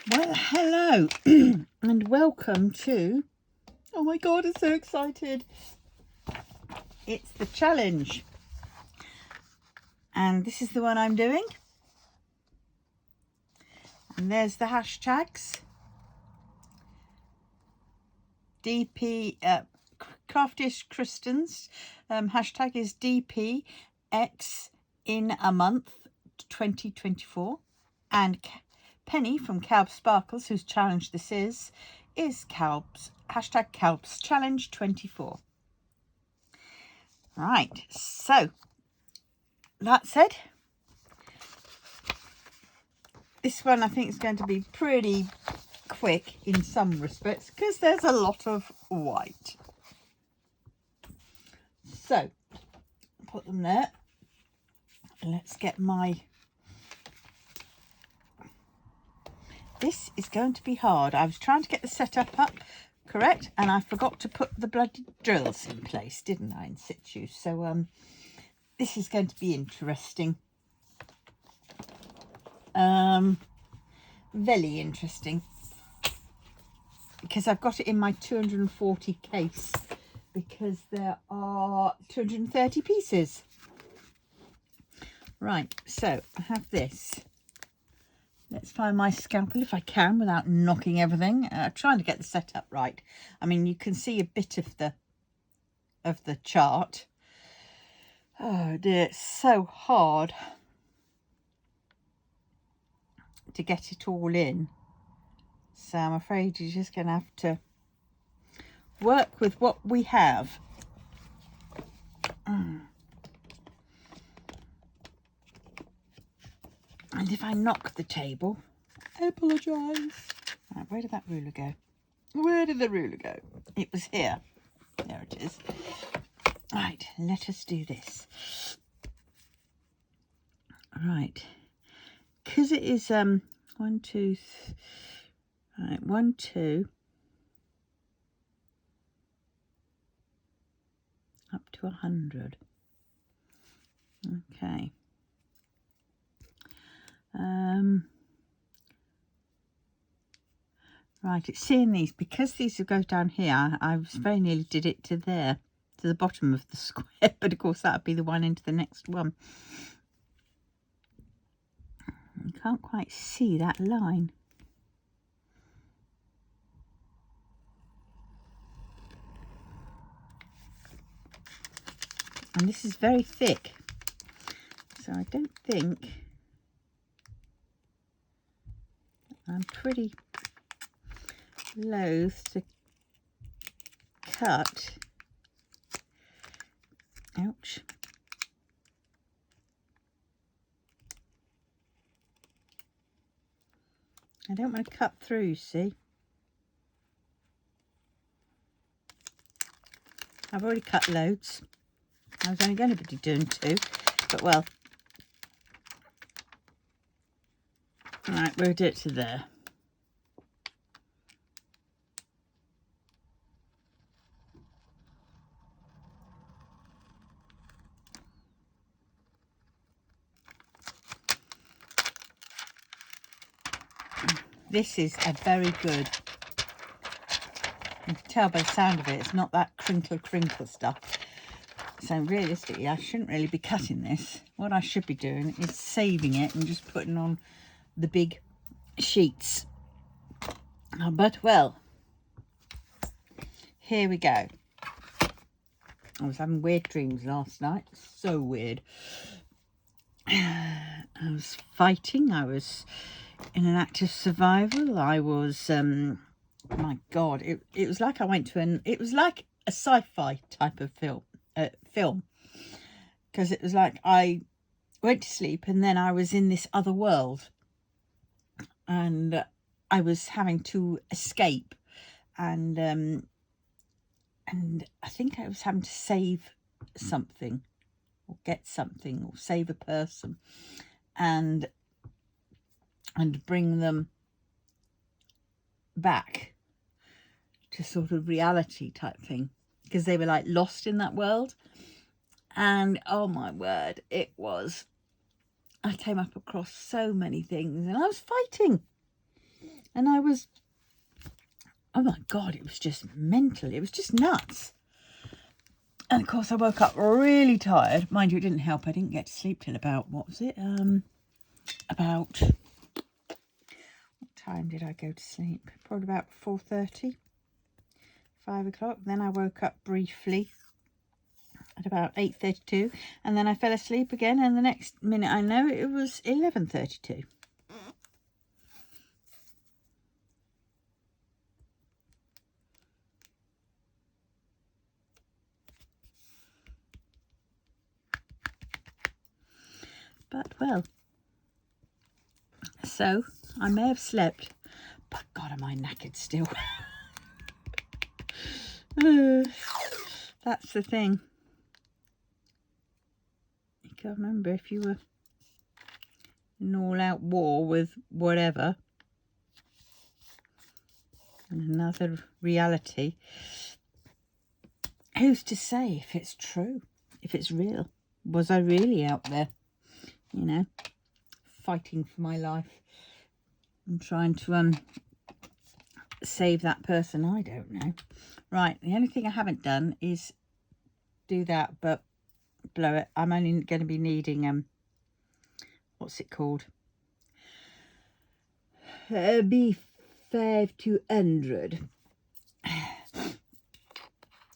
Well, hello and welcome to, oh my god, I'm so excited. It's the challenge. And this is the one I'm doing. And there's the hashtags. DP, Craftyish Kristyn's hashtag is DPX in a month 2024. And Penni from Kalbs Sparkles, whose challenge this is Kalbs, hashtag Kalbs Challenge 24. Right, so that said, this one I think is going to be pretty quick in some respects because there's a lot of white. So put them there. Let's get my... This is going to be hard. I was trying to get the setup up correct and I forgot to put the bloody drills in place, didn't I, in situ? So this is going to be interesting. Very interesting, because I've got it in my 240 case because there are 230 pieces. Right, so I have this. Let's find my scalpel if I can without knocking everything. Trying to get the setup right. I mean, you can see a bit of the chart. Oh dear, it's so hard to get it all in. So I'm afraid you're just going to have to work with what we have. And if I knock the table, I apologise. Right, where did that ruler go? Where did the ruler go? It was here. There it is. Right, let us do this. Right, because it is 1, 2, right, 1, 2, up to 100. Okay. Right, it's seeing these, because these go down here. I very nearly did it to there, to the bottom of the square, but of course that would be the one into the next one. You can't quite see that line. And this is very thick, so I don't think... I'm pretty loath to cut. Ouch. I don't want to cut through, you see. I've already cut loads. I was only going to be doing 2, but well. Right, we'll do it to there. This is a very good, you can tell by the sound of it, it's not that crinkle stuff. So realistically, I shouldn't really be cutting this. What I should be doing is saving it and just putting on the big sheets. But well, here we go. I was having weird dreams last night. So weird. I was fighting. I was in an act of survival. I was, my God, it was like I went to it was like a sci-fi type of film, because it was like I went to sleep and then I was in this other world and I was having to escape, and I think I was having to save something or get something or save a person and bring them back to sort of reality type thing, because they were like lost in that world. And oh my word, it was, I came up across so many things and I was fighting And I was, oh my God, it was just mental. It was just nuts. And of course I woke up really tired. Mind you, it didn't help. I didn't get to sleep till about, what was it? About, what time did I go to sleep? Probably about 4:30, 5 o'clock. Then I woke up briefly at about 8:32, and then I fell asleep again, and the next minute I know it was 11:32. But well, so I may have slept, but God, am I knackered still. That's the thing. You can't remember if you were in all-out war with whatever, and another reality. Who's to say if it's true, if it's real? Was I really out there, you know, fighting for my life and trying to save that person? I don't know. Right, the only thing I haven't done is do that, but blow it. I'm only going to be needing what's it called, B5200.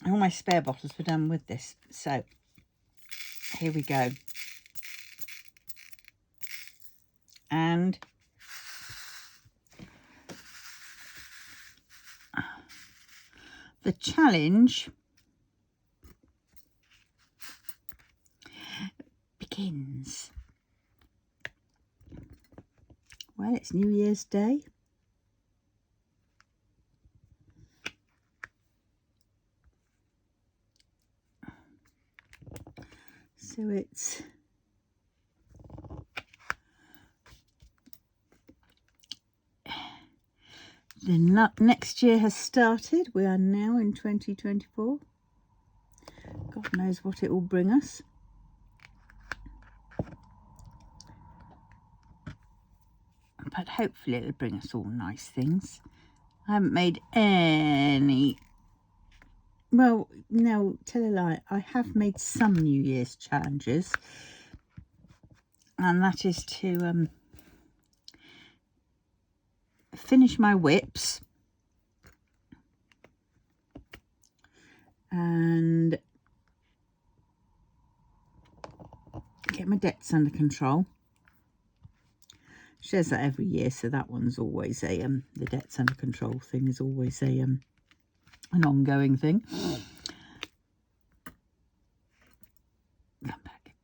All my spare bottles were done with this, so here we go. And the challenge begins. Well, it's New Year's Day. So it's the next year has started. We are now in 2024. God knows what it will bring us. But hopefully it'll bring us all nice things. I haven't made any... Well, no, tell a lie. I have made some New Year's challenges. And that is to finish my whips. And get my debts under control. She says that every year, so that one's always a the debts under control thing is always a an ongoing thing. Come back.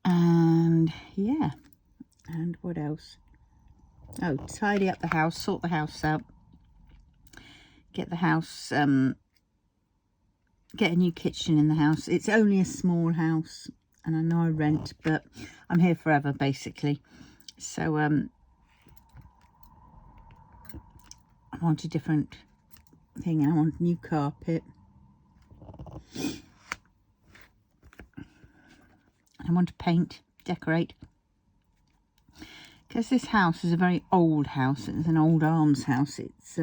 And yeah, and what else? Oh, tidy up the house, sort the house out, get the house, get a new kitchen in the house. It's only a small house, and I know I rent, but I'm here forever basically. So I want a different thing. I want new carpet. I want to paint, decorate. Because this house is a very old house. It's an old arms house. It's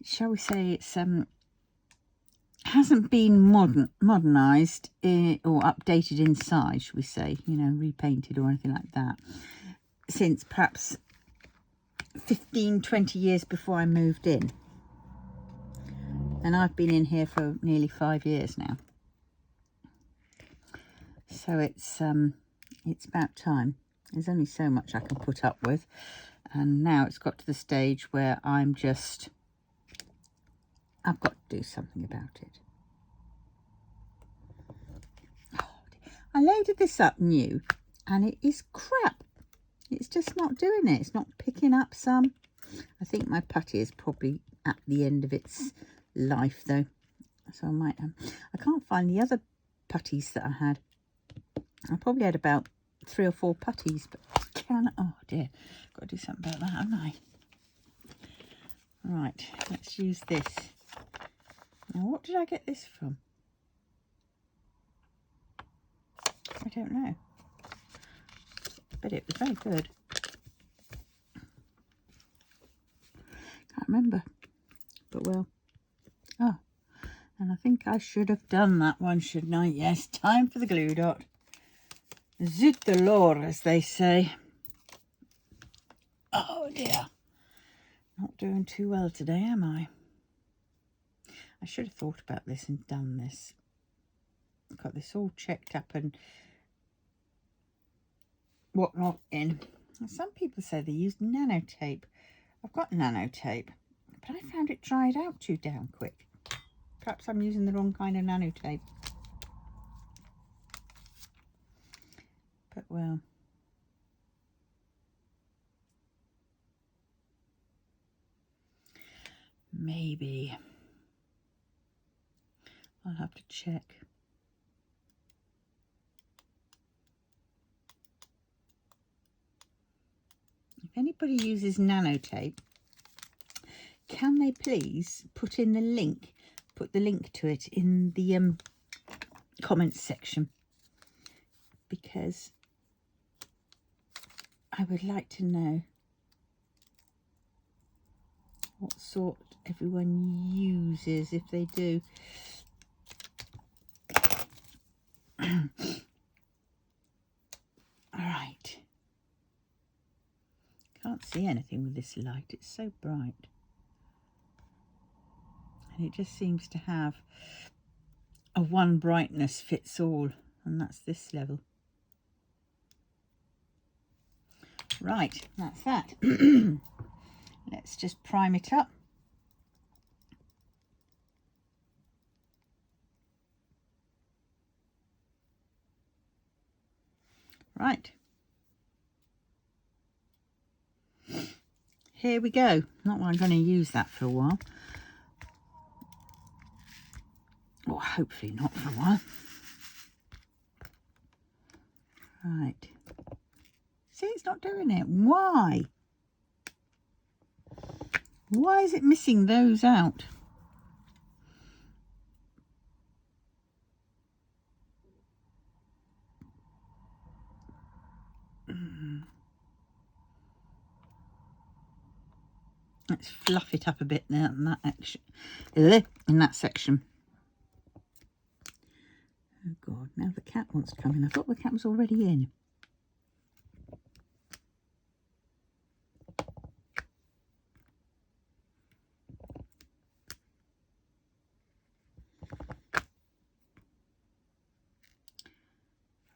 shall we say it's hasn't been modernised or updated inside, should we say, you know, repainted or anything like that, since perhaps 15-20 years before I moved in. And I've been in here for nearly 5 years now. So it's about time. There's only so much I can put up with, and now it's got to the stage where I've got to do something about it. Oh, I loaded this up new, and it is crap. It's just not doing it. It's not picking up some. I think my putty is probably at the end of its life, though. So I might I can't find the other putties that I had. I probably had about 3 or 4 putties, but oh dear, got to do something about that, haven't I? Right, let's use this. Now, what did I get this from? I don't know, but it was very good. Can't remember, but well. Oh, and I think I should have done that one, shouldn't I? Yes, time for the glue dot. Zut de l'or, as they say. Oh dear. Not doing too well today, am I? I should have thought about this and done this. Got this all checked up and whatnot in. And some people say they use nanotape. I've got nanotape, but I found it dried out too damn quick. Perhaps I'm using the wrong kind of nanotape. But well. Maybe. I'll have to check. If anybody uses nanotape, can they please put in the link, put the link to it in the comments section, because I would like to know what sort everyone uses, if they do. Alright. Can't see anything with this light, it's so bright. And it just seems to have a one brightness fits all, and that's this level. Right, that's that. Let's just prime it up. Right. Here we go. Not that I'm going to use that for a while. Or hopefully not for a while. Right. See, it's not doing it. Why? Why is it missing those out? Let's fluff it up a bit now in that action, in that section. Oh God, now the cat wants to come in. I thought the cat was already in.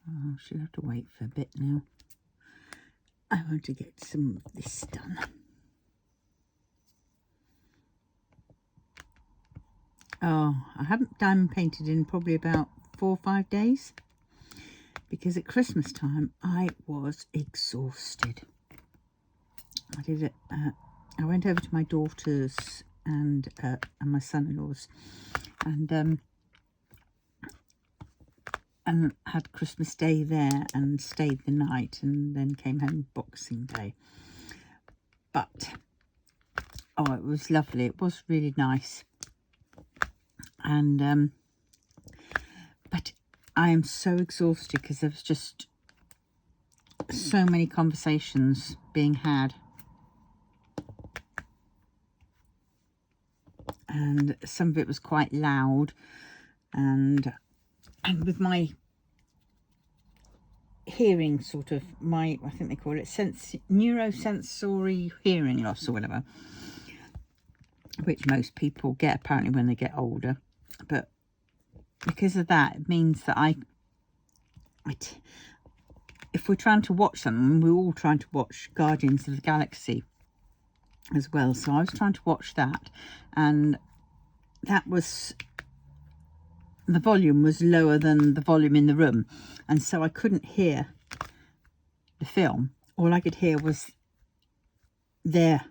Oh, she'll have to wait for a bit now. I want to get some of this done. Oh, I haven't diamond painted in probably about 4 or 5 days, because at Christmas time I was exhausted. I did it. I went over to my daughter's and my son-in-law's, and had Christmas Day there and stayed the night, and then came home Boxing Day. But oh, it was lovely. It was really nice. And but I am so exhausted because there was just so many conversations being had, and some of it was quite loud, and with my hearing, sort of I think they call it neurosensory hearing loss or whatever, which most people get apparently when they get older. But because of that, it means that if we're trying to watch something, we're all trying to watch Guardians of the Galaxy as well. So I was trying to watch that, and that was, the volume was lower than the volume in the room, and so I couldn't hear the film. All I could hear was their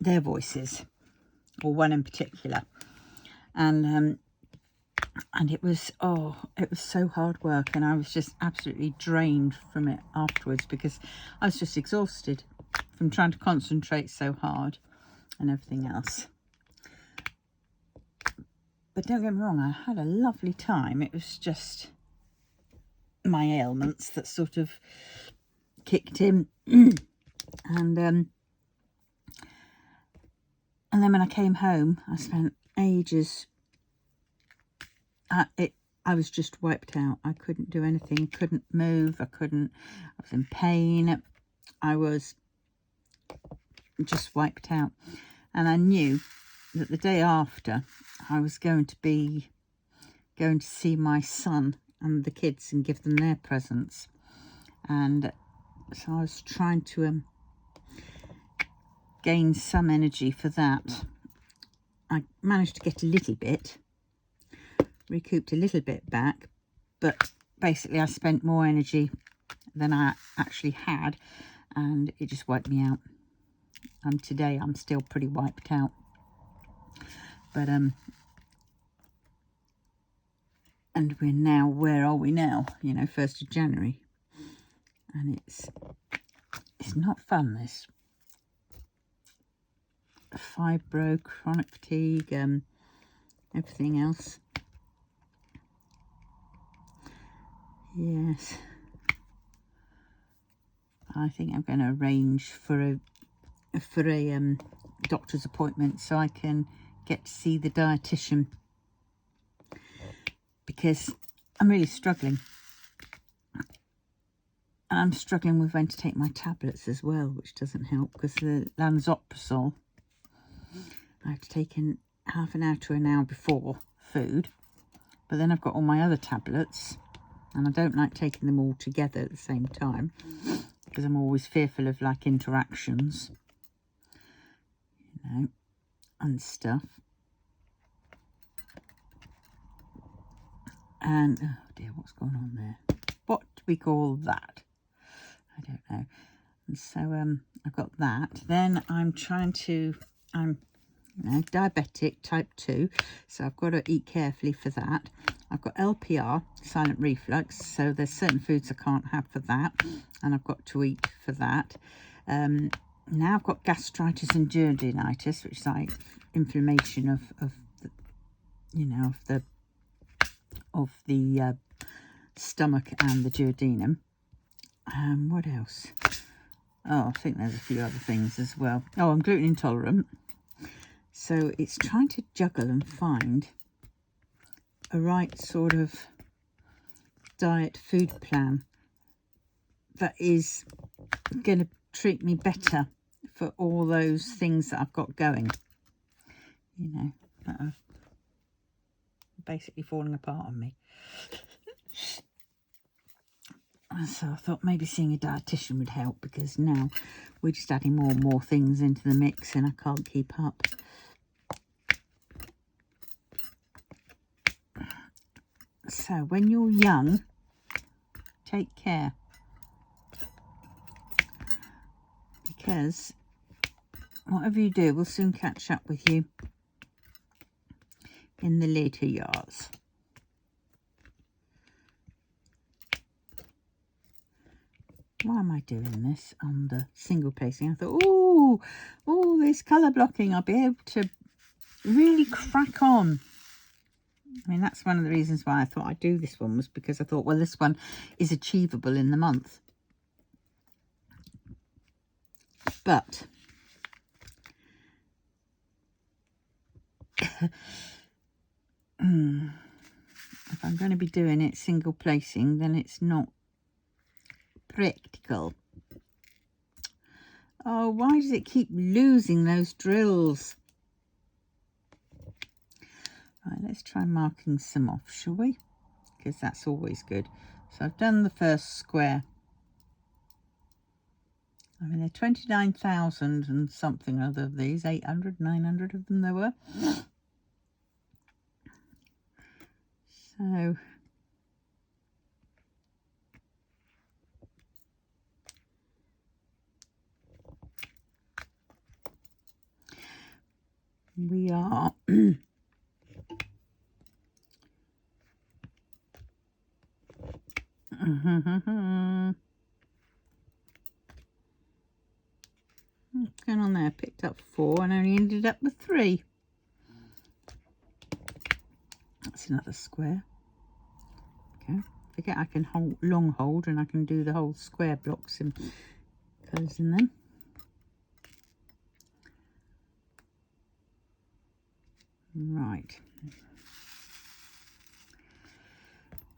voices, or one in particular, and it was so hard work, and I was just absolutely drained from it afterwards, because I was just exhausted from trying to concentrate so hard and everything else. But don't get me wrong, I had a lovely time. It was just my ailments that sort of kicked in. And And then when I came home, I spent ages. I was just wiped out. I couldn't do anything, couldn't move, I was in pain. I was just wiped out. And I knew that the day after, I was going to see my son and the kids and give them their presents. And so I was trying to gain some energy for that. I managed to get a little bit, recouped a little bit back, but basically I spent more energy than I actually had, and it just wiped me out. Today I'm still pretty wiped out, but and we're now, where are we now? You know, 1st of January, and it's not fun, this. Fibro, chronic fatigue, everything else. Yes, I think I'm going to arrange for a doctor's appointment so I can get to see the dietitian, because I'm really struggling. And I'm struggling with when to take my tablets as well, which doesn't help, because the lansoprazole I have to take in half an hour to an hour before food, but then I've got all my other tablets, and I don't like taking them all together at the same time, because I'm always fearful of like interactions, you know, and stuff. And oh dear, what's going on there? What do we call that? I don't know. And so I've got that. Then I'm you know, diabetic type 2, so I've got to eat carefully for that. I've got LPR, silent reflux, so there's certain foods I can't have for that, and I've got to eat for that. Now I've got gastritis and duodenitis, which is like inflammation of the, you know, of the stomach and the duodenum. What else? Oh, I think there's a few other things as well. Oh, I'm gluten intolerant. So it's trying to juggle and find a right sort of diet food plan that is going to treat me better for all those things that I've got going, you know, that are basically falling apart on me. So I thought maybe seeing a dietitian would help, because now we're just adding more and more things into the mix and I can't keep up. So when you're young, take care, because whatever you do will soon catch up with you in the later years. Why am I doing this on the single placing? I thought, oh, this colour blocking, I'll be able to really crack on. I mean, that's one of the reasons why I thought I'd do this one, was because I thought, well, this one is achievable in the month. But if I'm going to be doing it single placing, then it's not practical. Oh, why does it keep losing those drills? Right, let's try marking some off, shall we? Because that's always good. So I've done the first square. I mean, there are 29,000 and something other of these, 800, 900 of them there were. So we are what's going on there? Picked up 4 and only ended up with 3. That's another square. Okay, forget I can hold long hold, and I can do the whole square blocks and colours in them. Right.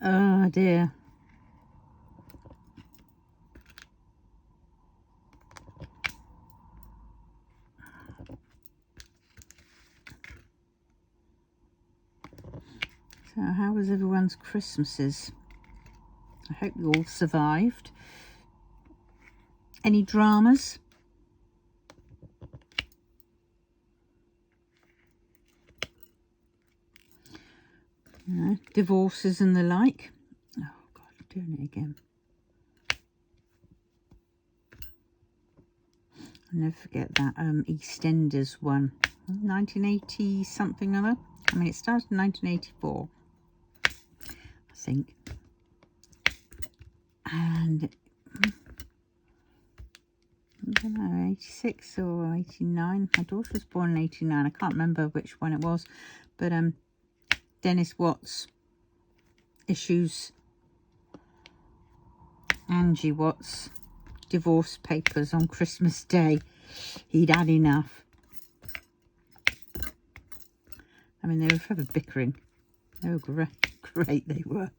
Oh dear. So how was everyone's Christmases? I hope you all survived. Any dramas? Divorces and the like. Oh God, I'm doing it again. I'll never forget that EastEnders one. 1980 something or other. I mean, it started in 1984, I think. And I don't know, 86 or 89. My daughter was born in 89. I can't remember which one it was. But Dennis Watts issues Angie Watts divorce papers on Christmas Day. He'd had enough. I mean, they were forever bickering. They were great they were.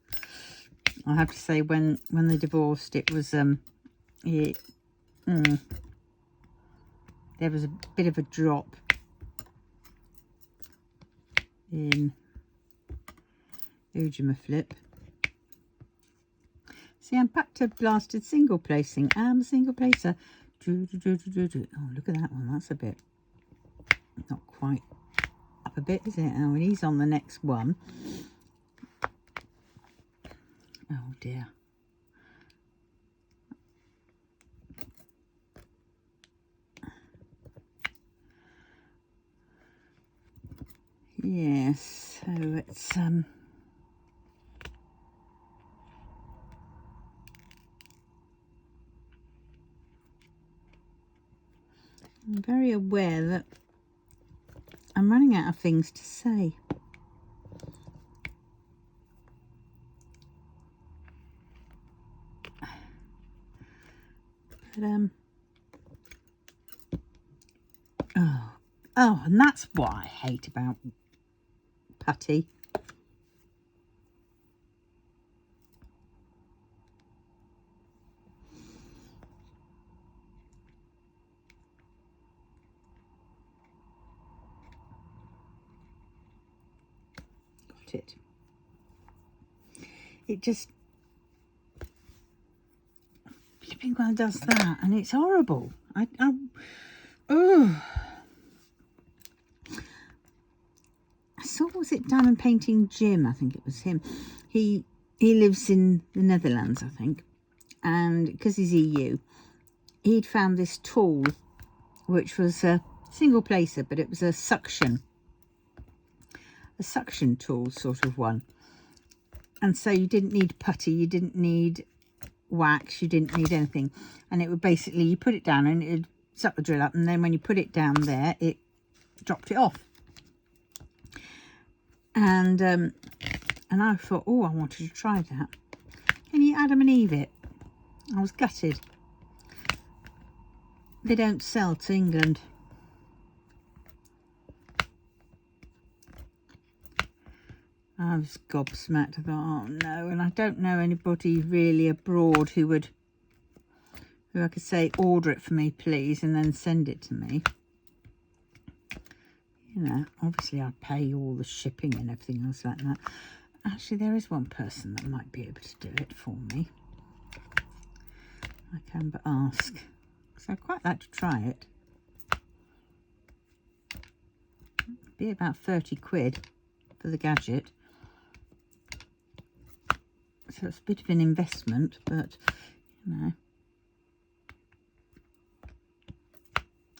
I have to say, when they divorced, it was there was a bit of a drop in Flip. See, I'm back to blasted single placing. I'm a single placer. Oh, look at that one. That's a bit not quite up a bit, is it? Oh, and he's on the next one. Oh dear. Yes, so it's I'm very aware that I'm running out of things to say. But oh, and that's what I hate about putty. Got it. It just flipping well does that, and it's horrible. Oh. I saw, was it Diamond Painting Jim? I think it was him. He lives in the Netherlands, I think, and because he's EU, he'd found this tool, which was a single placer, but it was a suction tool sort of one. And so you didn't need putty, you didn't need wax, you didn't need anything. And it would basically, you put it down and it'd suck the drill up, and then when you put it down there, it dropped it off. And I thought, oh, I wanted to try that. Can you Adam and Eve it? I was gutted. They don't sell to England. I was gobsmacked. I thought, oh no, and I don't know anybody really abroad who I could say, order it for me please, and then send it to me. You know, obviously I'd pay all the shipping and everything else like that. Actually, there is one person that might be able to do it for me. I can but ask, because I'd quite like to try it. It'd be about 30 quid for the gadget. So it's a bit of an investment, but, you know.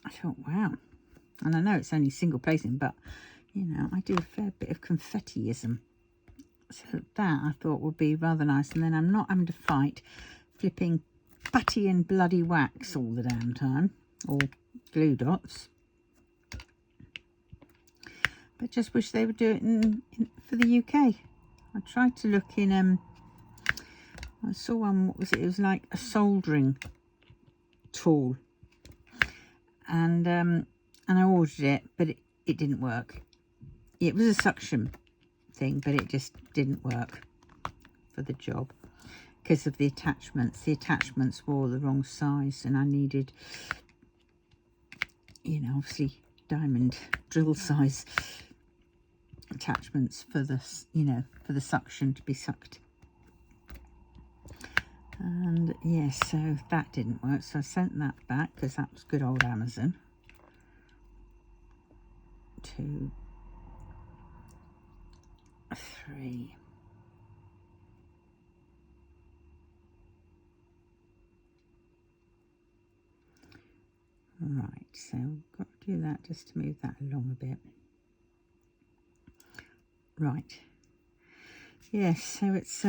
I thought, wow. And I know it's only single placing, but, you know, I do a fair bit of confettiism. So that I thought would be rather nice. And then I'm not having to fight flipping putty and bloody wax all the damn time. Or glue dots. But just wish they would do it for the UK. I tried to look in, I saw one, what was it? It was like a soldering tool. And I ordered it, but it didn't work. it was a suction thing, but it just didn't work for the job because of the attachments. The attachments were all the wrong size, and I needed, you know, obviously diamond drill size attachments for the, you know, for the suction to be sucked. And yes, so that didn't work, so I sent that back because that was good old Amazon. 2, 3. Right, so we've got to do that just to move that along a bit. Right. Yes, so it's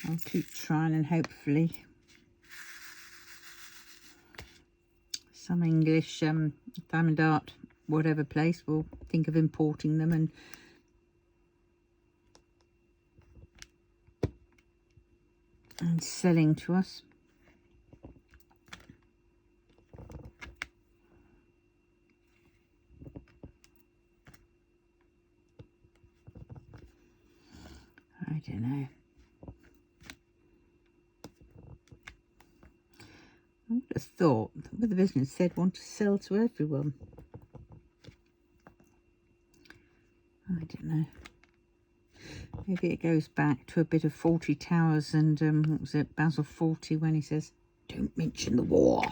I'll keep trying, and hopefully some English diamond art whatever place will think of importing them and selling to us. I don't know. I would have thought that with the business they'd want to sell to everyone. I don't know. Maybe it goes back to a bit of 40 Towers and what was it, Basil 40, when he says, "Don't mention the war."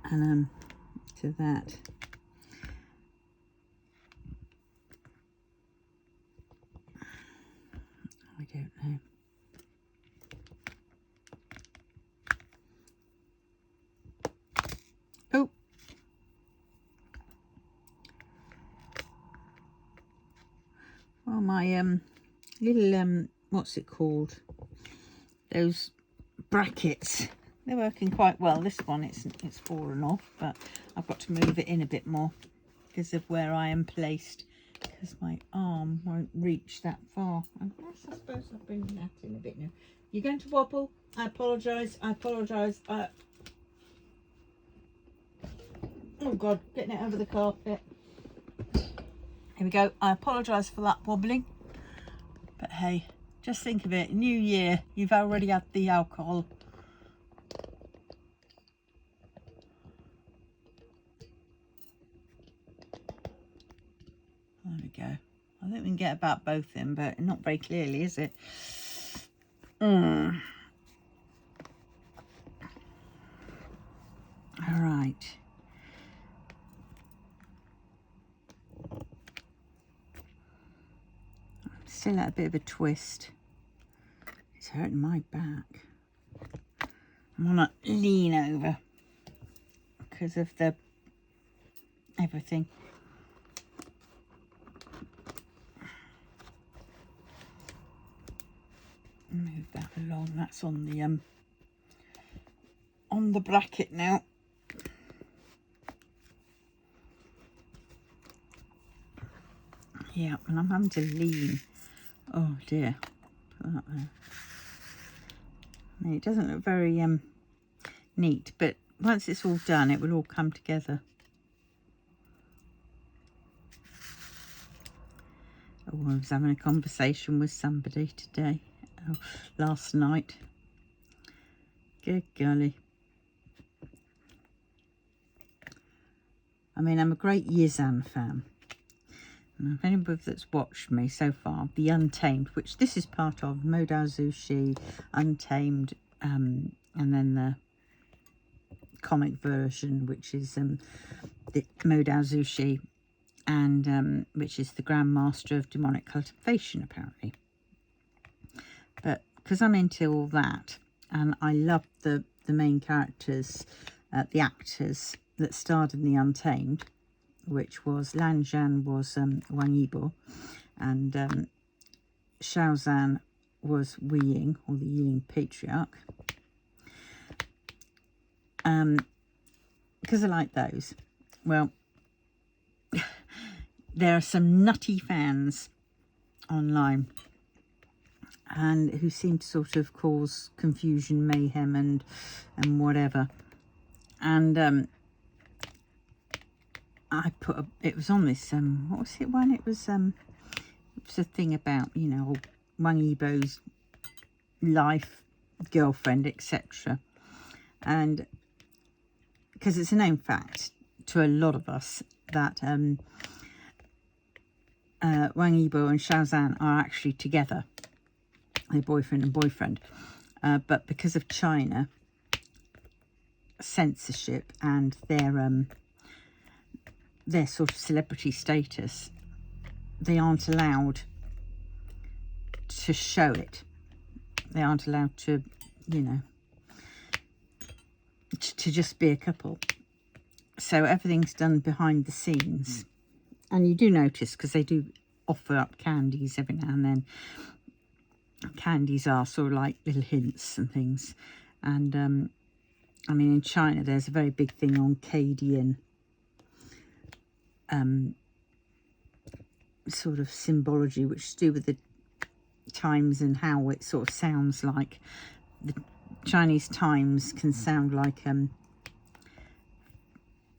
And to that. I don't know. Oh. Well, my little what's it called? Those brackets. They're working quite well. This one, it's fallen off, but I've got to move it in a bit more because of where I am placed, because my arm won't reach that far. I suppose I'll bring that in a bit now. You're going to wobble? I apologise. I apologise. Oh God, getting it over the carpet. Here we go. I apologise for that wobbling. But hey, just think of it. New year. You've already had the alcohol. There we go. I think we can get about both in, but not very clearly, is it? All right. Still at a bit of a twist. It's hurting my back. I'm on a lean over because of the everything. Move that along. That's on the bracket now. Yeah, and I'm having to lean. Oh dear. Put that there. I mean, it doesn't look very neat, but once it's all done, it will all come together. Oh, I was having a conversation with somebody today, last night. Good golly. I mean, I'm a great Yizan fan. And if anybody that's watched me so far, the Untamed, which this is part of, Modao Zushi, Untamed, and then the comic version, which is the Modao Zushi, and which is the Grandmaster of Demonic Cultivation, apparently. But because I'm into all that, and I love the main characters, the actors that starred in the Untamed, which was Lan Zhan was Wang Yibo, and Xiao Zhan was Wu Ying, or the Ying Patriarch. Because I like those. Well, there are some nutty fans online, and who seem to sort of cause confusion, mayhem, and whatever. And I put it was on this what was it one? It was a thing about, you know, Wang Yibo's life, girlfriend, etc. And because it's a known fact to a lot of us that Wang Yibo and Xiaozan are actually together, they're boyfriend and boyfriend, but because of China censorship and their sort of celebrity status, they aren't allowed to show it. They aren't allowed to, you know, to just be a couple. So everything's done behind the scenes. And you do notice, because they do offer up candies every now and then. Candies are sort of like little hints and things. And I mean, in China there's a very big thing on Cadian sort of symbology, which is to do with the times and how it sort of sounds like. The Chinese times can sound like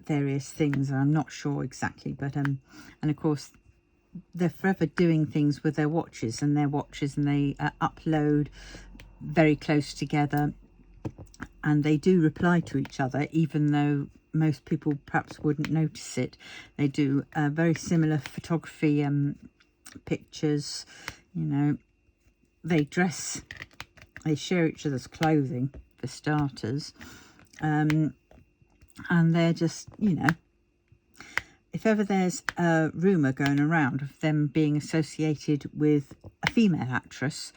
various things, and I'm not sure exactly, but and of course they're forever doing things with their watches, and they upload very close together, and they do reply to each other, even though most people perhaps wouldn't notice it. They do very similar photography pictures, you know. They share each other's clothing for starters, and they're just, you know, if ever there's a rumour going around of them being associated with a female actress,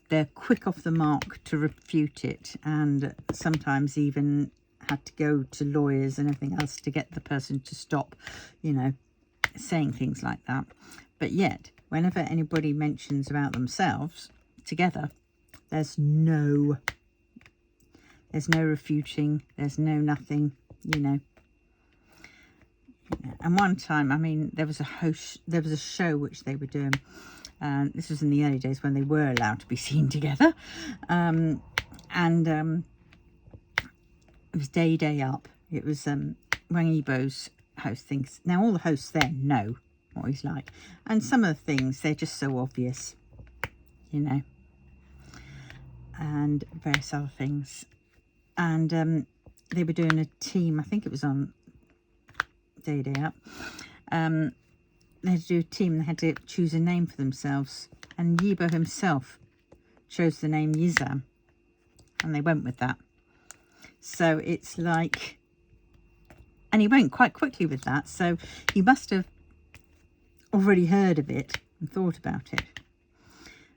they're quick off the mark to refute it, and sometimes even had to go to lawyers and everything else to get the person to stop, you know, saying things like that. But yet, whenever anybody mentions about themselves together, there's no refuting, there's no nothing, you know. And one time, I mean, there was a show which they were doing, and this was in the early days when they were allowed to be seen together, and it was Day Up. It was Wang Yibo's host things. Now all the hosts there know what he's like, and some of the things, they're just so obvious, you know, and various other things. And they were doing a team, I think it was on Day Up, they had to do a team, they had to choose a name for themselves, and Yibo himself chose the name Yizan, and they went with that. So it's like, and he went quite quickly with that, so he must have already heard of it and thought about it,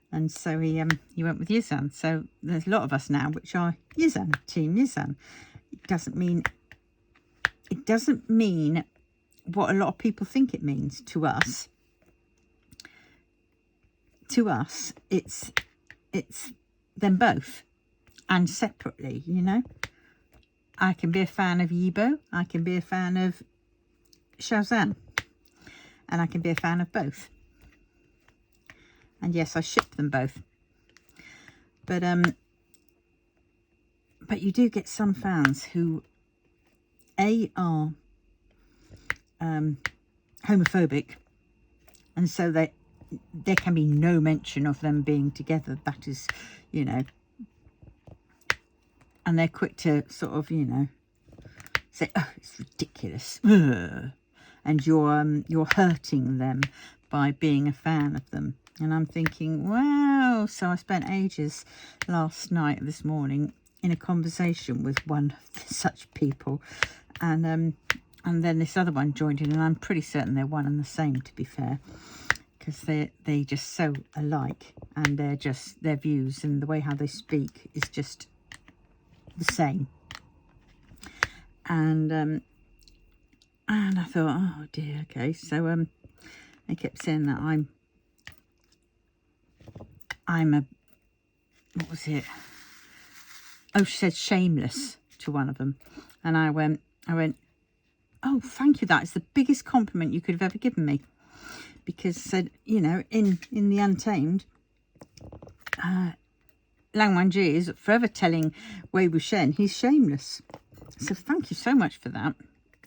and so he went with Yizan. So there's a lot of us now which are Yizan, Team Yizan. It doesn't mean what a lot of people think it means to us. To us, it's them both, and separately, you know. I can be a fan of Yibo, I can be a fan of Xiaozan, and I can be a fan of both. And yes, I ship them both. But you do get some fans who are homophobic, and so there can be no mention of them being together. That is, you know, and they're quick to sort of, you know, say, oh, it's ridiculous. Ugh. And you're hurting them by being a fan of them. And I'm thinking, wow. So I spent ages last night, this morning, in a conversation with one of such people, and then this other one joined in, and I'm pretty certain they're one and the same, to be fair, because they just so alike, and they're just, their views and the way how they speak is just the same. And I thought, oh dear, okay. So they kept saying that I'm a, what was it? Oh, she said shameless to one of them, and I went, oh, thank you. That is the biggest compliment you could have ever given me, because said, you know, in the Untamed, Lang Wangji is forever telling Wei Wuxian he's shameless. So thank you so much for that.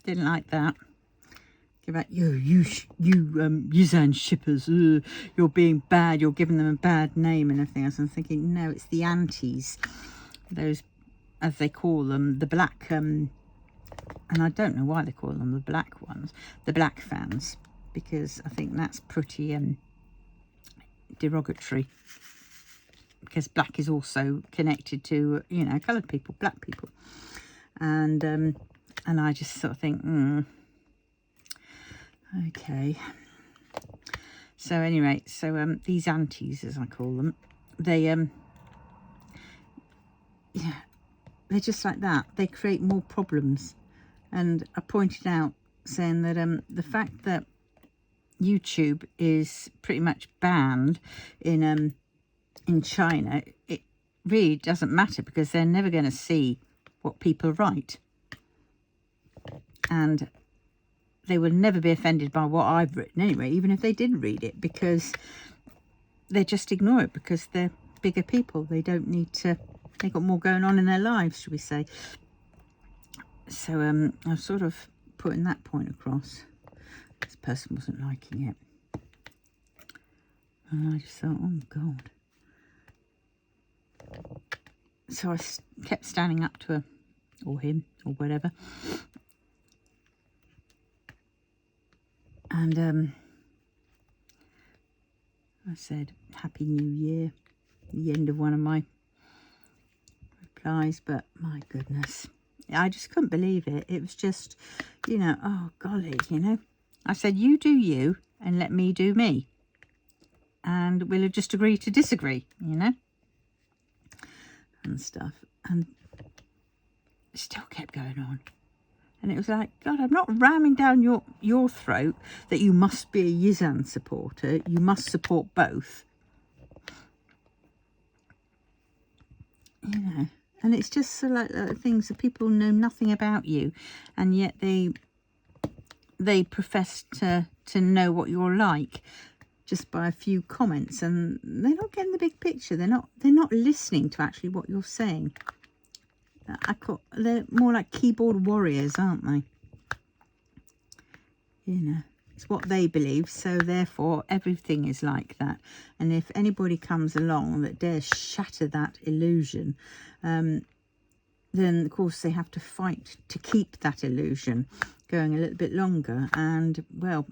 Didn't like that. about you Yizan shippers, you're being bad, you're giving them a bad name and everything else. I'm thinking, no, it's the antis, those, as they call them, the black, and I don't know why they call them the black ones, the black fans, because I think that's pretty derogatory, because black is also connected to, you know, coloured people, black people, and I just sort of think, okay. So anyway, so these antis, as I call them, they yeah, they're just like that. They create more problems. And I pointed out, saying that the fact that YouTube is pretty much banned in China, it really doesn't matter, because they're never going to see what people write, and they will never be offended by what I've written anyway, even if they did read it, because they just ignore it, because they're bigger people. They don't need to, they've got more going on in their lives, should we say. So I was sort of putting that point across. This person wasn't liking it, and I just thought, oh God. So I kept standing up to her, or him, or whatever, and I said, Happy New Year, the end of one of my replies. But my goodness, I just couldn't believe it. It was just, you know, oh golly, you know. I said, you do you, and let me do me, and we'll just agree to disagree, you know, and stuff. And it still kept going on. And it was like, God, I'm not ramming down your throat that you must be a Yizan supporter. You must support both. You know, and it's just sort of like things that people know nothing about you, and yet they profess to know what you're like just by a few comments, and they're not getting the big picture. They're not listening to actually what you're saying. They're more like keyboard warriors, aren't they? You know, it's what they believe, so therefore everything is like that. And if anybody comes along that dares shatter that illusion, then of course they have to fight to keep that illusion going a little bit longer. And well,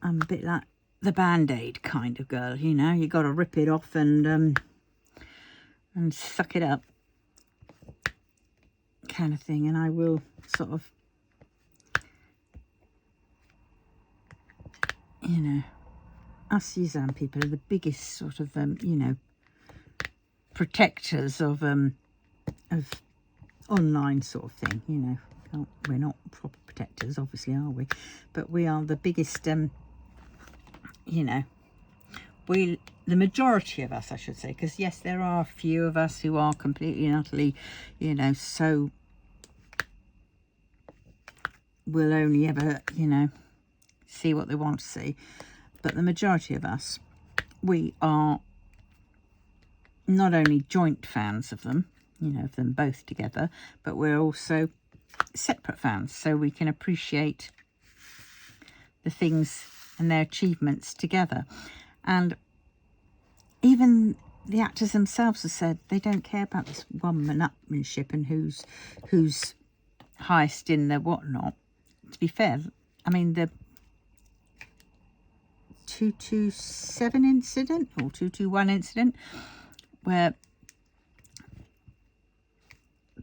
I'm a bit like the Band-Aid kind of girl, you know. You got to rip it off and suck it up, kind of thing. And I will sort of, you know, us Yizan people are the biggest sort of you know, protectors of online sort of thing, you know. We're not proper protectors, obviously, are we? But we are the biggest, you know, the majority of us, I should say, because yes, there are a few of us who are completely and utterly, you know, so will only ever, you know, see what they want to see. But the majority of us, we are not only joint fans of them, you know, of them both together, but we're also separate fans, so we can appreciate the things and their achievements together. And even the actors themselves have said they don't care about this one-upmanship and who's highest in the whatnot. To be fair, I mean, the 227 incident or 221 incident, where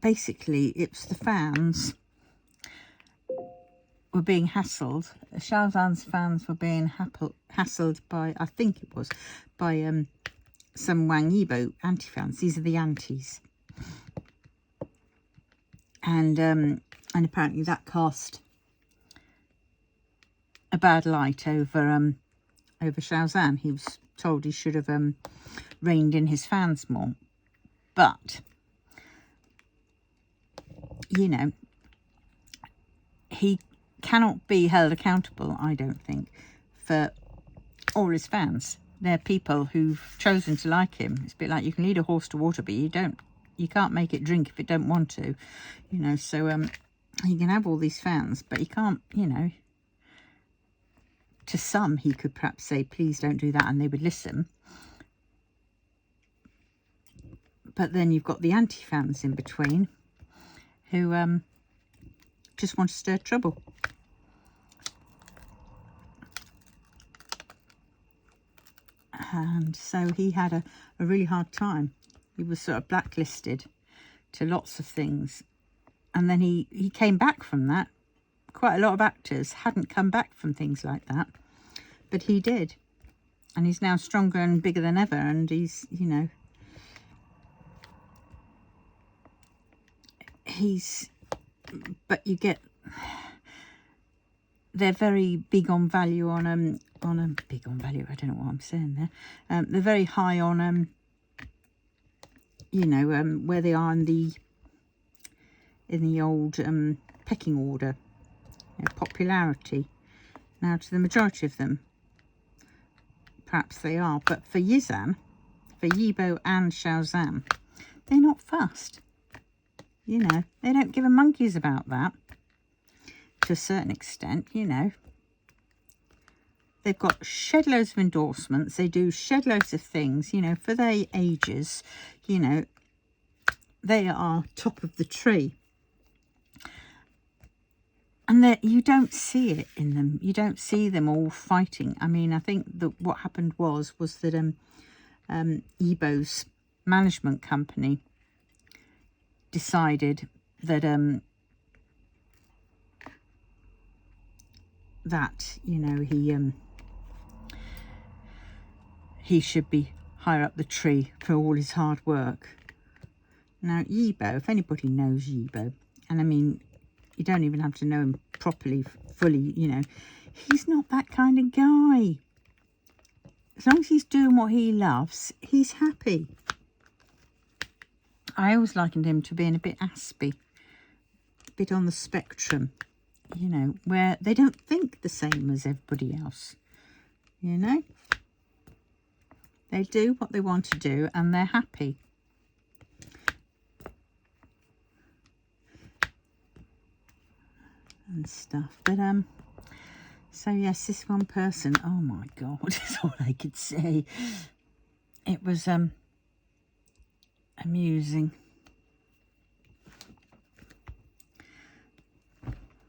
basically it's the fans were being hassled. Xiao Zhan's fans were being hassled by, I think it was, by some Wang Yibo anti-fans. These are the antis. And apparently that cast a bad light over Xiao Zhan. He was told he should have reined in his fans more. But, you know, he cannot be held accountable, I don't think, for all his fans. They're people who've chosen to like him. It's a bit like you can lead a horse to water, but you can't make it drink if it don't want to, you know. So He can have all these fans, but he can't, you know. To some, he could perhaps say, please don't do that, and they would listen. But then you've got the anti-fans in between who just want to stir trouble. And so he had a really hard time. He was sort of blacklisted to lots of things. And then he came back from that. Quite a lot of actors hadn't come back from things like that. But he did. And he's now stronger and bigger than ever. And he's, you know, but you get, they're very big on value on big on value, I don't know what I'm saying there. They're very high on, you know, where they are in the old pecking order, you know, popularity. Now, to the majority of them, perhaps they are, but for Yizan, for Yibo and Shaozan, they're not fussed. You know, they don't give a monkeys about that. To a certain extent, you know. They've got shed loads of endorsements. They do shed loads of things, you know, for their ages. You know, they are top of the tree. And that you don't see it in them. You don't see them all fighting. I mean, I think that what happened was that Yibo's management company decided that you know, he should be higher up the tree for all his hard work. Now, Yibo, if anybody knows Yibo, and I mean, you don't even have to know him properly, fully, you know, he's not that kind of guy. As long as he's doing what he loves, he's happy. I always likened him to being a bit aspy, a bit on the spectrum, you know, where they don't think the same as everybody else, you know. They do what they want to do and they're happy. And stuff. But, so yes, this one person, oh my God, is all I could say. It was, amusing.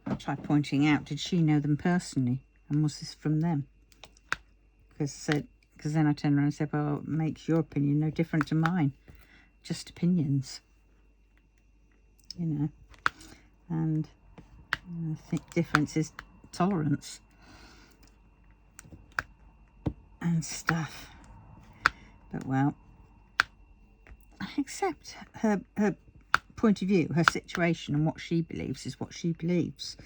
I tried pointing out, did she know them personally? And was this from them? Because then I turned around and said, well, it makes your opinion no different to mine. Just opinions. You know. And I think difference is tolerance. And stuff. But, well, I accept her point of view, her situation, and what she believes is what she believes.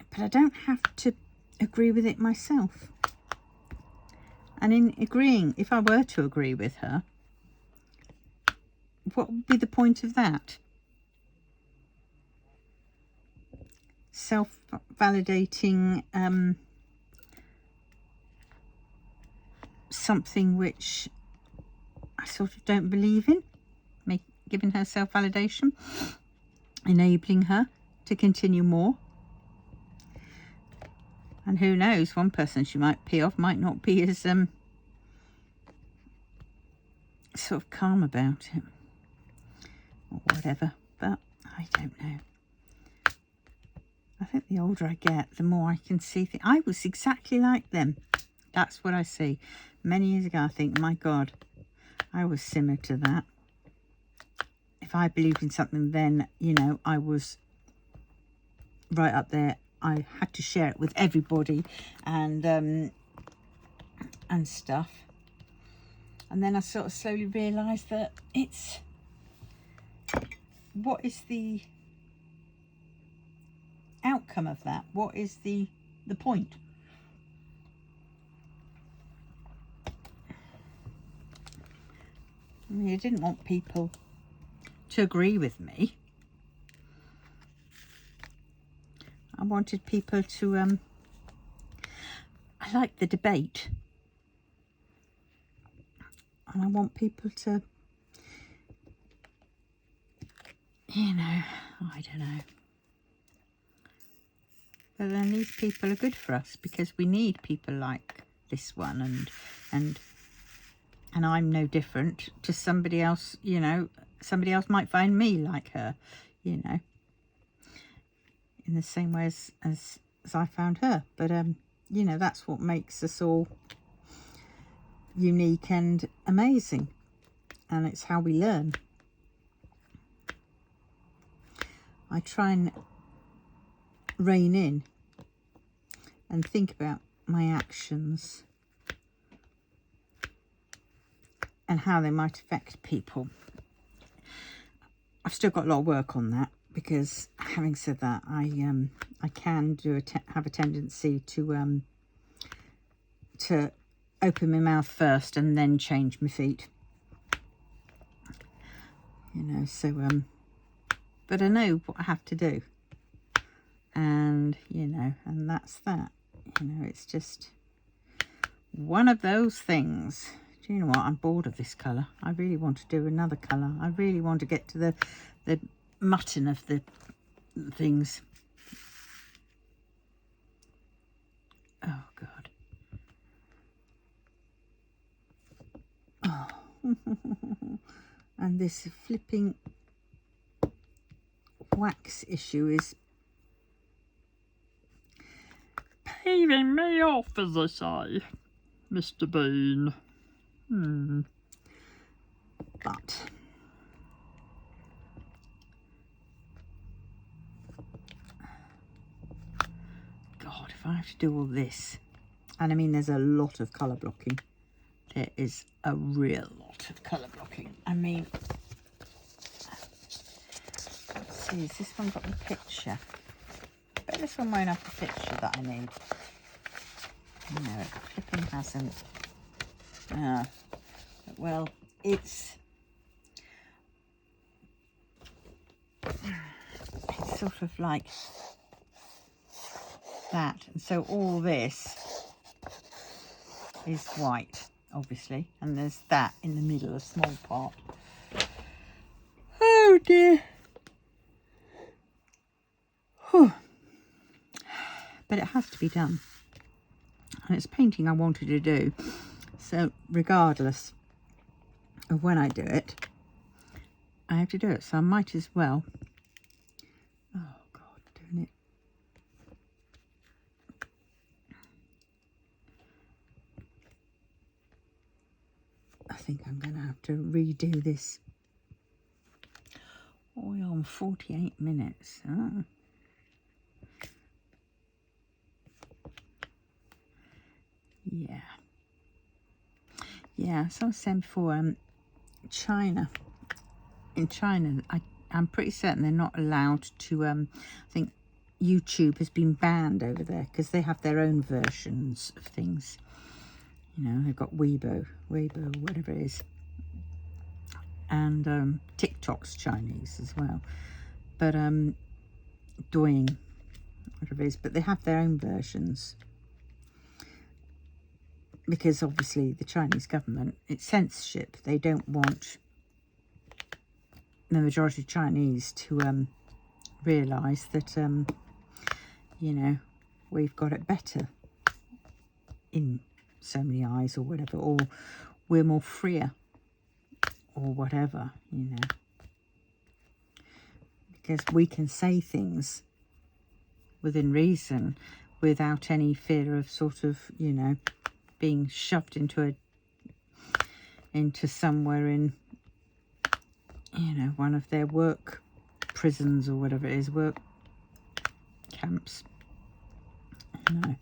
But I don't have to agree with it myself. And in agreeing, if I were to agree with her, what would be the point of that? Self-validating something which I sort of don't believe in, giving her self-validation, enabling her to continue more. And who knows, one person she might pee off might not be as sort of calm about it or whatever, but I don't know. I think the older I get, the more I can see things. I was exactly like them. That's what I see. Many years ago, I think, my God, I was similar to that. If I believed in something then, you know, I was right up there. I had to share it with everybody and stuff. And then I sort of slowly realised that it's, what is the outcome of that? What is the point? I mean, I didn't want people to agree with me. I wanted people to, I like the debate. And I want people to, you know, I don't know. But then these people are good for us because we need people like this one, and I'm no different to somebody else. You know, somebody else might find me like her, you know, in the same way as I found her. But you know, that's what makes us all unique and amazing, and it's how we learn. I try and rein in and think about my actions and how they might affect people. I've still got a lot of work on that, because having said that, I can have a tendency to open my mouth first and then change my feet, you know. So but I know what I have to do, and you know, and that's that. You know, it's just one of those things. Do you know what? I'm bored of this colour. I really want to do another colour. I really want to get to the mutton of the things. Oh God. Oh. And this flipping wax issue is paving me off, as I say, Mr. Bean. But God, if I have to do all this, and I mean there's a lot of colour blocking. There is a real lot of colour blocking. I mean, let's see, has this one got the picture? But this one won't have the picture that I need. No, it flipping hasn't. Well, it's sort of like that. And so all this is white, obviously, and there's that in the middle, a small part. Oh dear. Whew. But it has to be done, and it's painting I wanted to do, so regardless of when I do it, I have to do it. So I might as well. Oh God, doing it. I think I'm going to have to redo this. Oh, we're on 48 minutes. Oh. Yeah. Yeah, as I was saying before, China. In China, I'm pretty certain they're not allowed to, I think YouTube has been banned over there because they have their own versions of things. You know, they've got Weibo, whatever it is. And TikTok's Chinese as well. But Douyin, whatever it is, but they have their own versions. Because obviously the Chinese government, it's censorship. They don't want the majority of Chinese to realise that, you know, we've got it better in so many eyes or whatever, or we're more freer or whatever, you know. Because we can say things within reason without any fear of sort of, you know, being shoved into somewhere in, you know, one of their work prisons or whatever it is, work camps. I know.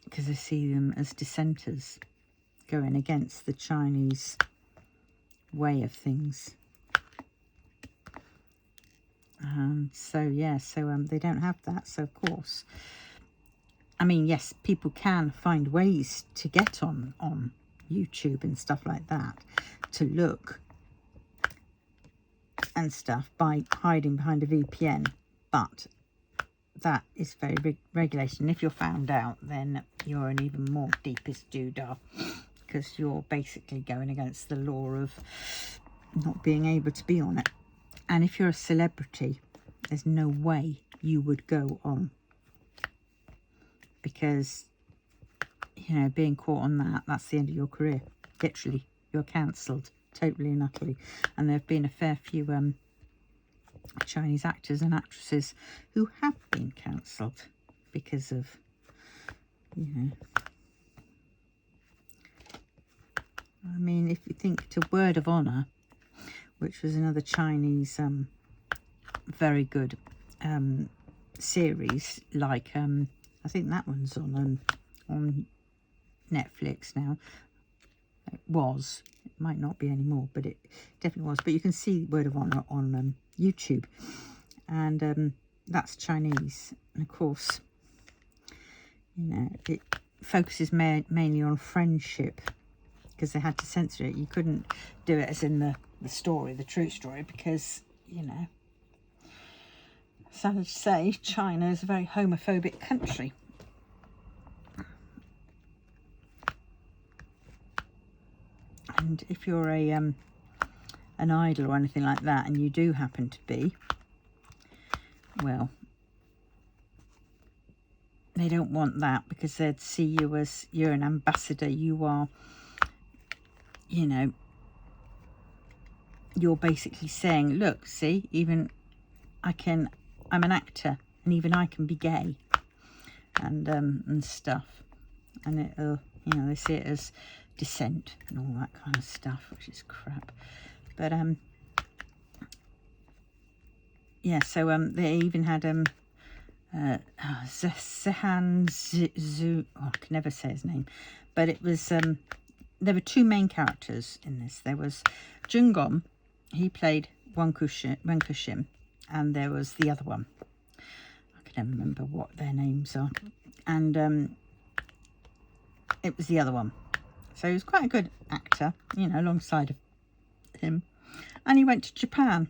Because they see them as dissenters going against the Chinese way of things. So yeah, so they don't have that. So of course, I mean, yes, people can find ways to get on YouTube and stuff like that, to look and stuff by hiding behind a VPN, but that is very big regulation. If you're found out, then you're an even more deepest doodah, because you're basically going against the law of not being able to be on it. And if you're a celebrity There's no way you would go on, because, you know, being caught on that's the end of your career. Literally, you're cancelled totally and utterly. And there have been a fair few Chinese actors and actresses who have been cancelled because of, you know, I mean, if you think to Word of Honour, which was another Chinese very good series, like I think that one's on Netflix now. It was, it might not be anymore, but it definitely was. But you can see Word of Honour on YouTube, and that's Chinese. And of course, you know, it focuses mainly on friendship, because they had to censor it. You couldn't do it as in the story, the true story, because, you know, sad to say, China is a very homophobic country. And if you're an idol or anything like that, and you do happen to be, well, they don't want that, because they'd see you as, you're an ambassador, you are, you know, you're basically saying, look, see, even I'm an actor, and even I can be gay, and stuff. And it'll, you know, they see it as dissent and all that kind of stuff, which is crap. But yeah, so they even had Zehan Zhu, oh, I can never say his name, but it was there were two main characters in this. There was Jungom, he played Wen Kushim, and there was the other one. I can never remember what their names are. And it was the other one. So he was quite a good actor, you know, alongside of him. And he went to Japan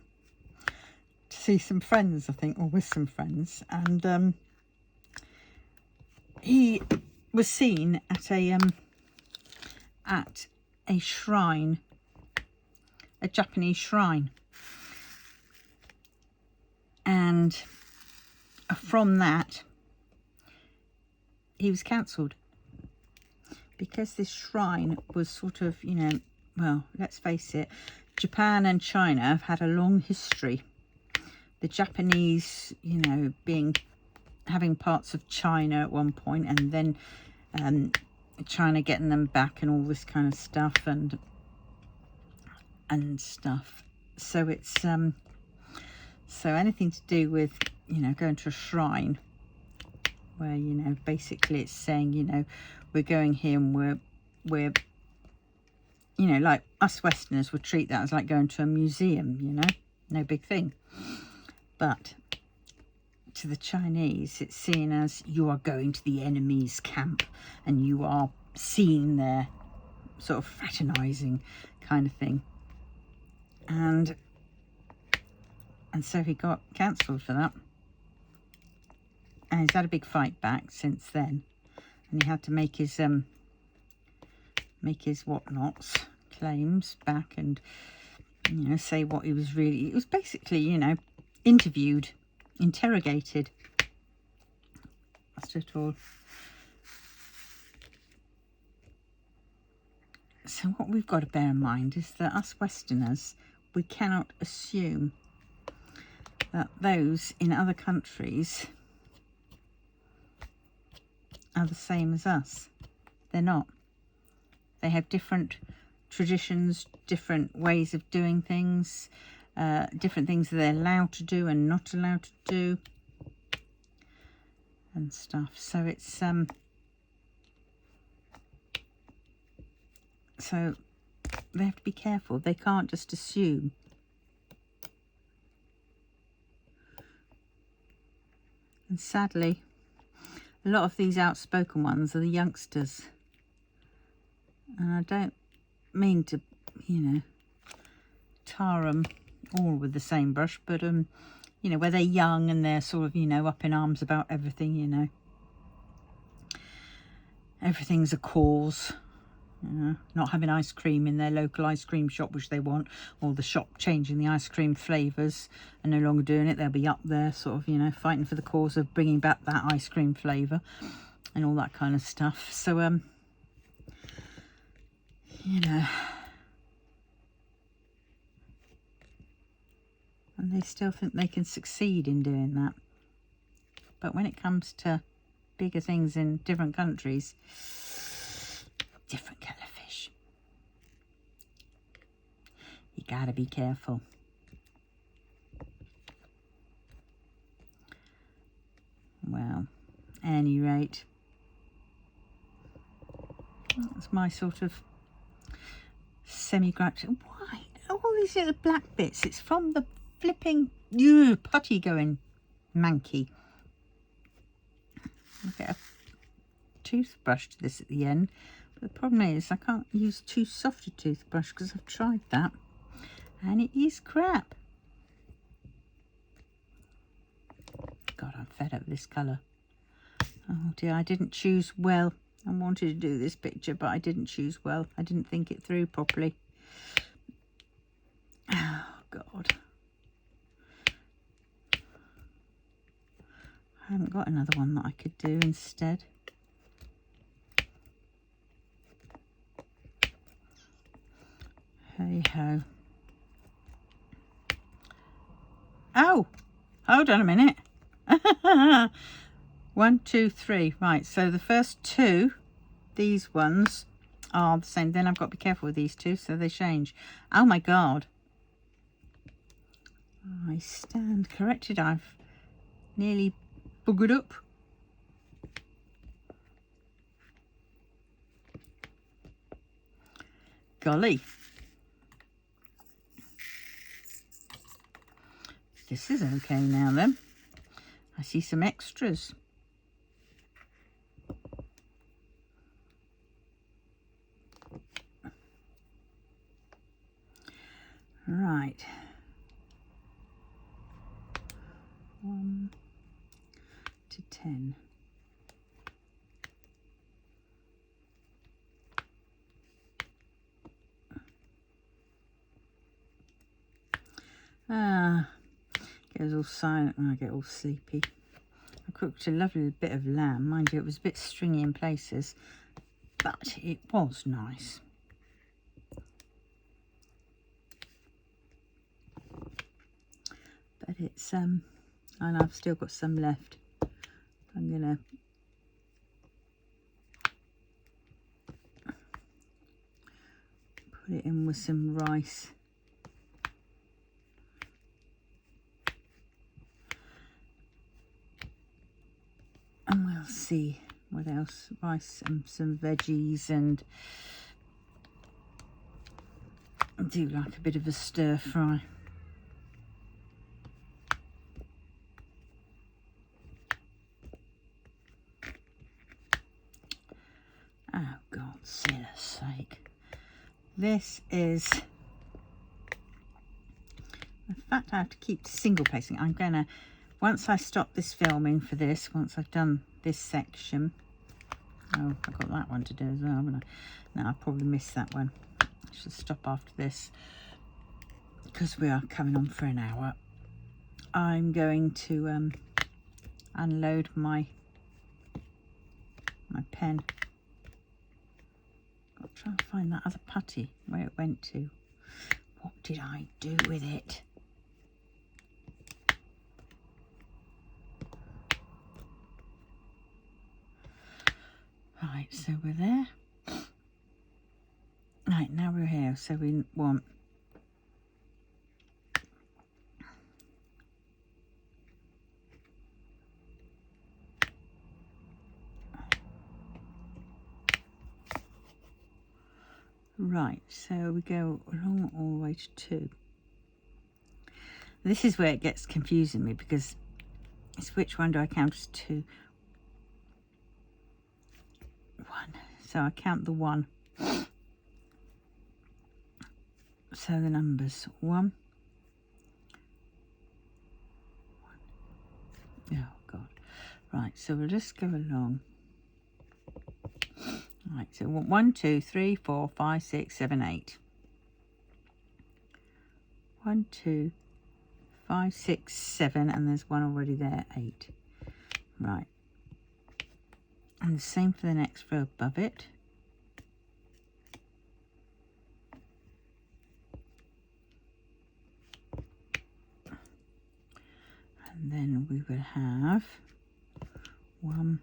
to see some friends, I think, or with some friends. And he was seen at a shrine, a Japanese shrine. And from that, he was cancelled, because this shrine was sort of, you know, well, let's face it, Japan and China have had a long history. The Japanese, you know, having parts of China at one point, and then China getting them back, and all this kind of stuff, and stuff. So it's so anything to do with, you know, going to a shrine where, you know, basically it's saying, you know, we're going here and we're, you know, like us Westerners would treat that as like going to a museum, you know, no big thing. But to the Chinese, it's seen as you are going to the enemy's camp, and you are seen there, sort of fraternising kind of thing. And so he got cancelled for that. And he's had a big fight back since then. And he had to make his whatnots, claims back, and, you know, say what he was really, it was basically, you know, interrogated. That's it all. So what we've got to bear in mind is that us Westerners, we cannot assume that those in other countries are the same as us. They're not. They have different traditions, different ways of doing things, different things that they're allowed to do and not allowed to do, and stuff. So it's so they have to be careful. They can't just assume. And sadly, a lot of these outspoken ones are the youngsters. And I don't mean to, you know, tar them all with the same brush, but, you know, where they're young and they're sort of, you know, up in arms about everything, you know. Everything's a cause, not having ice cream in their local ice cream shop, which they want, or the shop changing the ice cream flavours and no longer doing it. They'll be up there sort of, you know, fighting for the cause of bringing back that ice cream flavour and all that kind of stuff. So, you know, and they still think they can succeed in doing that. But when it comes to bigger things in different countries, different kettle of fish. You gotta be careful. Well, at any rate, that's my sort of semi-gratch. Why? All these little black bits. It's from the flipping putty going manky. I'll get a toothbrush to this at the end. But the problem is I can't use too soft a toothbrush because I've tried that and it is crap. God, I'm fed up with this colour. Oh dear, I didn't choose well. I wanted to do this picture, but I didn't choose well. I didn't think it through properly. Oh God. I haven't got another one that I could do instead. Hey ho. Oh, hold on a minute. 1, 2, 3. Right, so the first two, these ones are the same. Then I've got to be careful with these two, so they change. Oh my God. I stand corrected. I've nearly boogered up. Golly. This is okay now then. I see some extras. Right. 1 to 10. Goes all silent when I get all sleepy. I cooked a lovely bit of lamb. Mind you, it was a bit stringy in places, but it was nice. But it's and I've still got some left. I'm gonna put it in with some rice. And we'll see what else. Rice and some veggies, and I do like a bit of a stir fry. Oh, God's sake. This is... In fact, I have to keep single placing. I'm going to... Once I stop this filming for this, once I've done this section... Oh, I've got that one to do as well, haven't I? No, I'll probably miss that one. I should stop after this, because we are coming on for an hour. I'm going to unload my pen. I'll try and find that other putty, where it went to. What did I do with it? Right, so we're there. Right, now we're here. So we want right, so we go along all the way to 2. This is where it gets confusing me, because it's which one do I count as 2? 1. So I count the 1. So the numbers 1. Oh God. Right, so we'll just go along. Right, so 1, 2, 3, 4, 5, 6, 7, 8. 1, 2, 5, 6, 7, and there's one already there, 8. Right. And the same for the next row above it. And then we will have 1.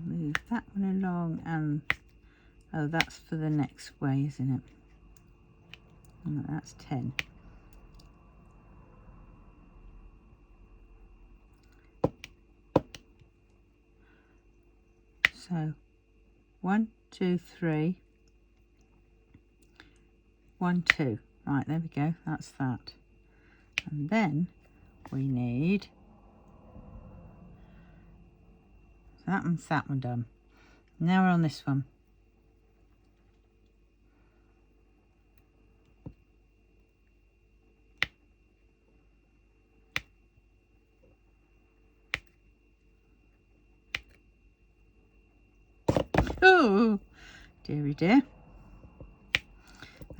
Move that one along, and oh, that's for the next way, isn't it? Oh, that's 10. So 1, 2, 3, 1, 2. Right, there we go. That's that. And then we need that one done. Now we're on this one. Oh, dearie dear.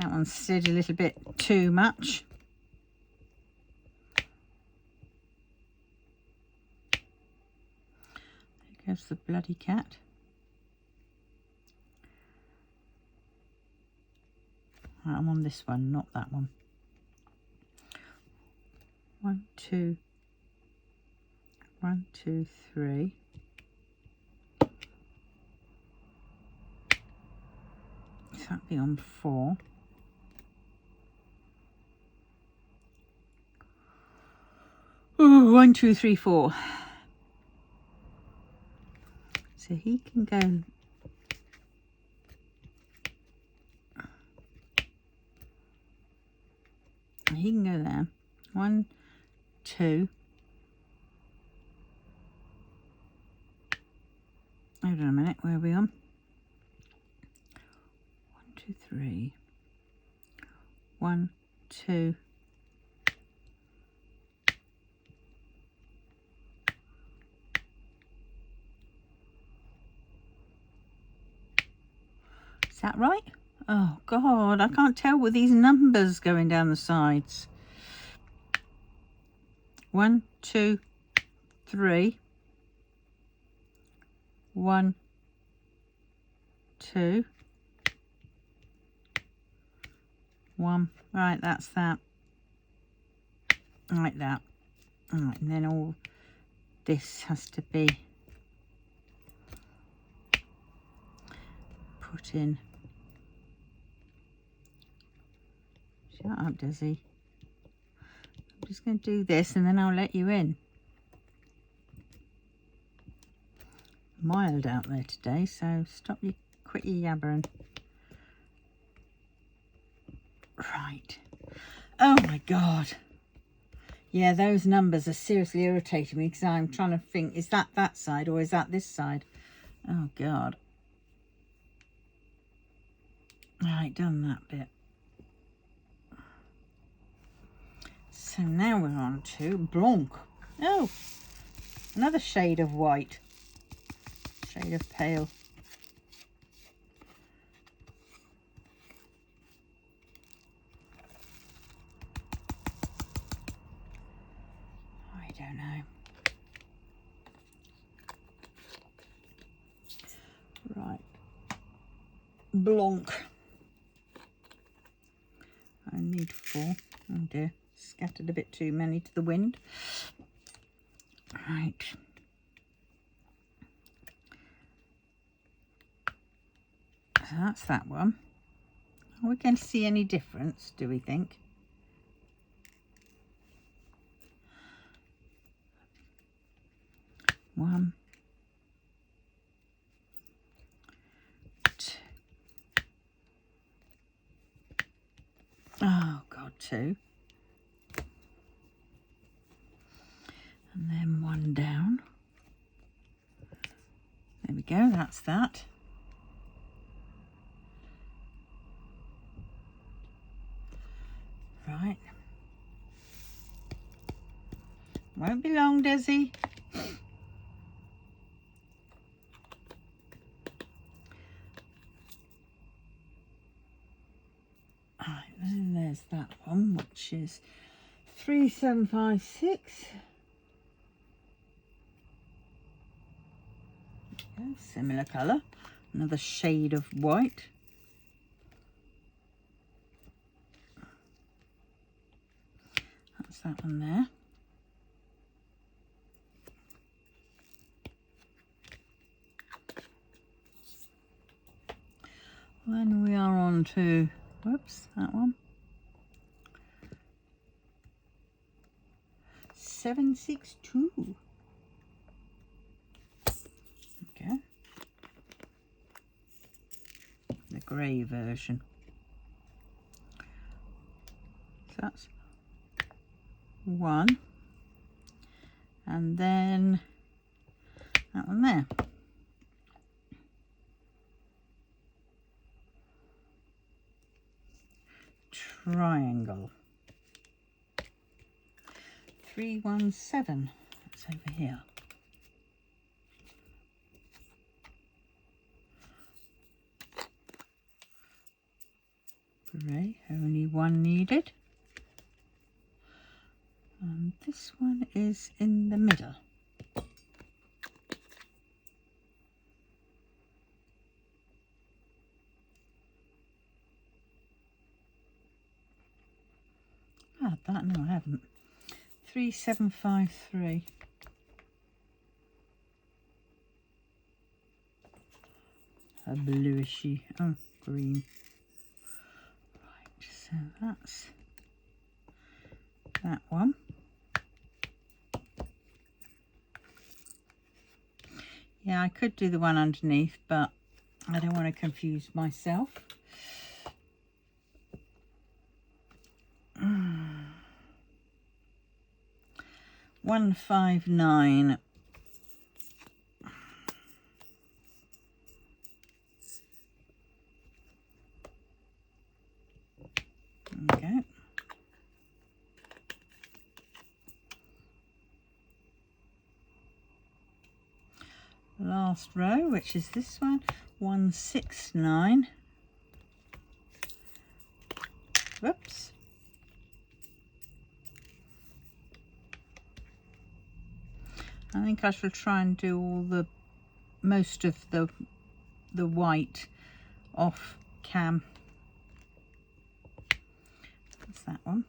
That one slid a little bit too much. There goes the bloody cat. Right, I'm on this one, not that one. 1, 2, 1, 2, 3. So that'd be on 4. Ooh, 1, 2, 3, 4. So he can go. He can go there. 1, 2. Hold on a minute. Where are we on? 1, 2, 3. 1, 2. Is that right? Oh God, I can't tell with these numbers going down the sides. 1, 2, 3. 1, 2. 1. Right, that's that. Like that. Alright, and then all this has to be put in. Shut up, Desi. I'm just going to do this and then I'll let you in. Mild out there today, so quit your yabbering. Right. Oh my God. Yeah, those numbers are seriously irritating me because I'm trying to think, is that side or is that this side? Oh God. Right, done that bit. So now we're on to Blanc. Oh, another shade of white. Shade of pale. I don't know. Right. Blanc. I need 4. Oh dear. Scattered a bit too many to the wind. Right. So that's that one. Are we going to see any difference, do we think? One. 2. Oh God, 2. And then 1 down. There we go, that's that. Right. Won't be long, Desi. Right, then there's that one, which is 3756. Yeah, similar colour, another shade of white. That's that one there. Then we are on to, whoops, that one. 762. Okay. The grey version. So that's one. And then that one there. Triangle. 317. That's over here. Grey, only one needed. And this one is in the middle. I had that, no I haven't. 3753. A bluishy, oh, green. Right, so that's that one. Yeah, I could do the one underneath, but I don't want to confuse myself. 159. Okay. Last row, which is this one, 169. Whoops. I think I shall try and do all the most of the white off cam. That's that one.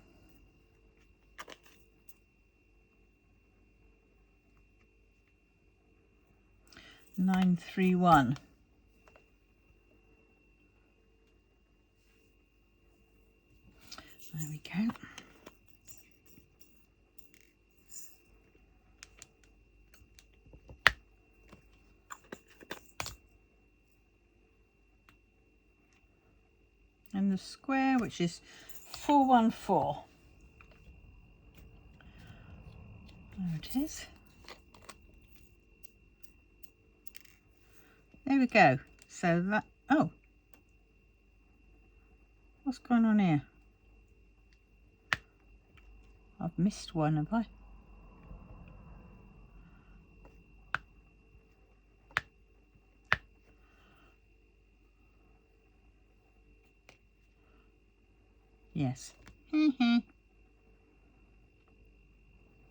(931). There we go. And the square, which is 414. There it is. There we go. So that, oh, what's going on here? I've missed one, have I? Yes.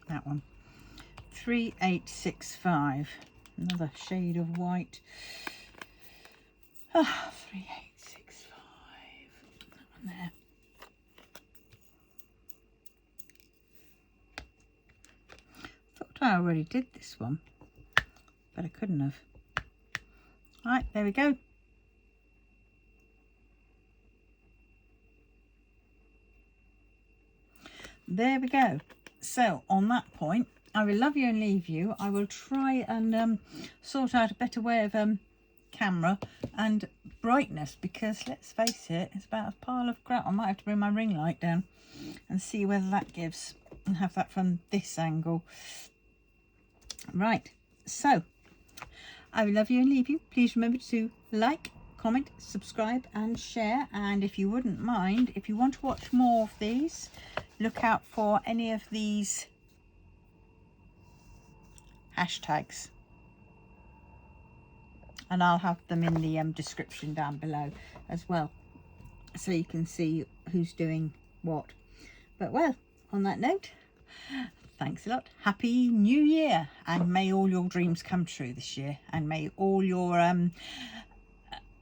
That one. 3865. Another shade of white. 3865. That one there. Thought I already did this one, but I couldn't have. Right, there we go. There we go. So on that point, I will love you and leave you. I will try and sort out a better way of camera and brightness, because let's face it, it's about a pile of crap. I might have to bring my ring light down and see whether that gives, and have that from this angle. Right, so I will love you and leave you. Please remember to like, comment, subscribe and share. And if you wouldn't mind, if you want to watch more of these, look out for any of these hashtags, and I'll have them in the description down below as well. so you can see who's doing what. But well, on that note, thanks a lot. Happy New Year, and may all your dreams come true this year, and may all your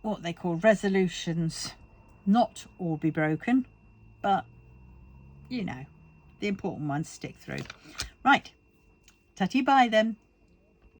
what they call resolutions not all be broken, but you know, the important ones stick through. Right, tatty bye then.